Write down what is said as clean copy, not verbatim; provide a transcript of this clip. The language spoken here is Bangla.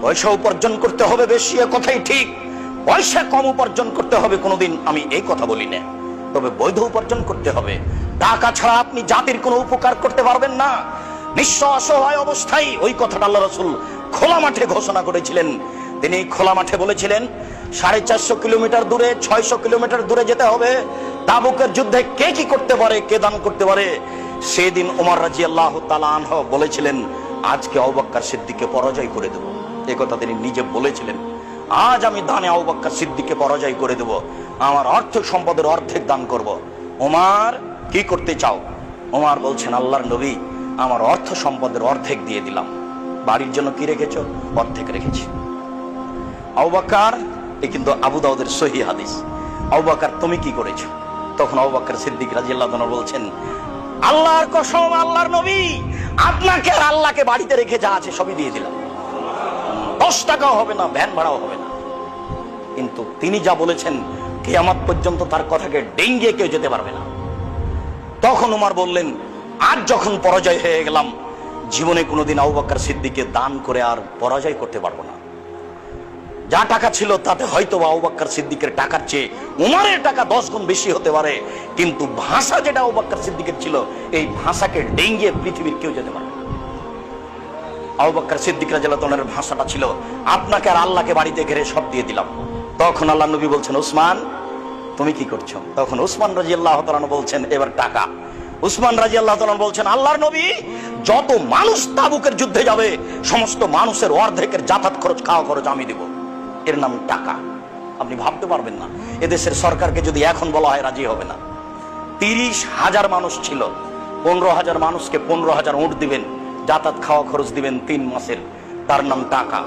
পয়সা উপার্জন করতে হবে বেশি, এ কথাই ঠিক। পয়সা কম উপার্জন করতে হবে কোনোদিন আমি এই কথা বলি না, তবে বৈধ উপার্জন করতে হবে। টাকা ছাড়া আপনি জাতির কোনো উপকার করতে পারবেন না। নিঃস্ব অসহায় অবস্থায় ওই কথাটা আল্লাহ রাসূল খোলা মাঠে ঘোষণা করেছিলেন। তিনি খোলা মাঠে বলেছিলেন 450 কিলোমিটার দূরে, 600 কিলোমিটার দূরে যেতে হবে। তাবুকের যুদ্ধে কে কি করতে পারে, কে দান করতে পারে। সেদিন ওমর রাদিয়াল্লাহু তাআলা আনহু বলেছিলেন, আজকে আবু বকর সিদ্দিককে পরাজয় করে দেব। এই কথা তিনি নিজে বলেছিলেন, আজ আমি দানে আবু বকর সিদ্দিককে পরাজয় করে দেব, আমার অর্থ সম্পদের অর্ধেক দান করব। ওমর, কি করতে চাও? ওমর বলছেন, আল্লাহর নবী, আমার অর্থ সম্পদের অর্ধেক দিয়ে দিলাম। বাড়ির জন্য কি রেখেছো? অর্ধেক রেখেছি। আবু বকর, এই কিন্তু আবু দাউদের সহিহ হাদিস। আবু বকর, তুমি কি করেছো? তখন আবু বকর সিদ্দিক রাদিয়াল্লাহু আনহু বলছেন, আল্লাহর কসম, আল্লাহর নবী, আপনাকে আর আল্লাহকে বাড়িতে রেখে যা আছে সবই দিয়ে দিলাম। 10 টাকাও হবে না, ভ্যান ভাড়াও হবে না। কিন্তু তিনি যা বলেছেন, কিয়ামত পর্যন্ত তার কথাকে ডেঙ্গিয়ে কেউ যেতে পারবে না। তখন ওমর বললেন, আজ যখন পরাজয় হয়ে গেলাম, জীবনে কোনোদিন আবু বকর সিদ্দিককে দান করে আর পরাজয় করতে পারবো না। যা টাকা ছিল তাতে হয়তো আবু বকর সিদ্দিকের টাকার চেয়ে উমরের টাকা 10 গুণ বেশি হতে পারে, কিন্তু ভাষা যেটা আবু বকর সিদ্দিকের ছিল, এই ভাষাকে ডেঙ্গিয়ে পৃথিবীর কেউ যেতে পারবে না। আবু বকর সিদ্দিক রাদিয়াল্লাহু তাআলার ভাষাটা ছিল, আপনাকে আর আল্লাহকে বাড়িতে ঘিরে সব দিয়ে দিলাম। তখন আল্লাহ নবী বলছেন, উসমান, তুমি কি করছো? তখন উসমান রাদিয়াল্লাহু তাআলা বলছেন, এবার টাকা। উসমান রাদিয়াল্লাহু তাআলা বলছেন, আল্লাহর নবী, যত মানুষ তাবুকের যুদ্ধে যাবে সমস্ত মানুষের অর্ধেকের যাতায়াত খরচ, খাওয়া খরচ আমি দেব। এর নাম টাকা। আপনি ভাবতে পারবেন না, এদেশের সরকারকে যদি এখন বলা হয় রাজি হবে না। 30,000 মানুষ ছিল, 15,000 মানুষকে 15,000 উট দিবেন, যাতায়াত খাওয়া খরচ দিবেন 3 মাসের, তার নাম টাকা।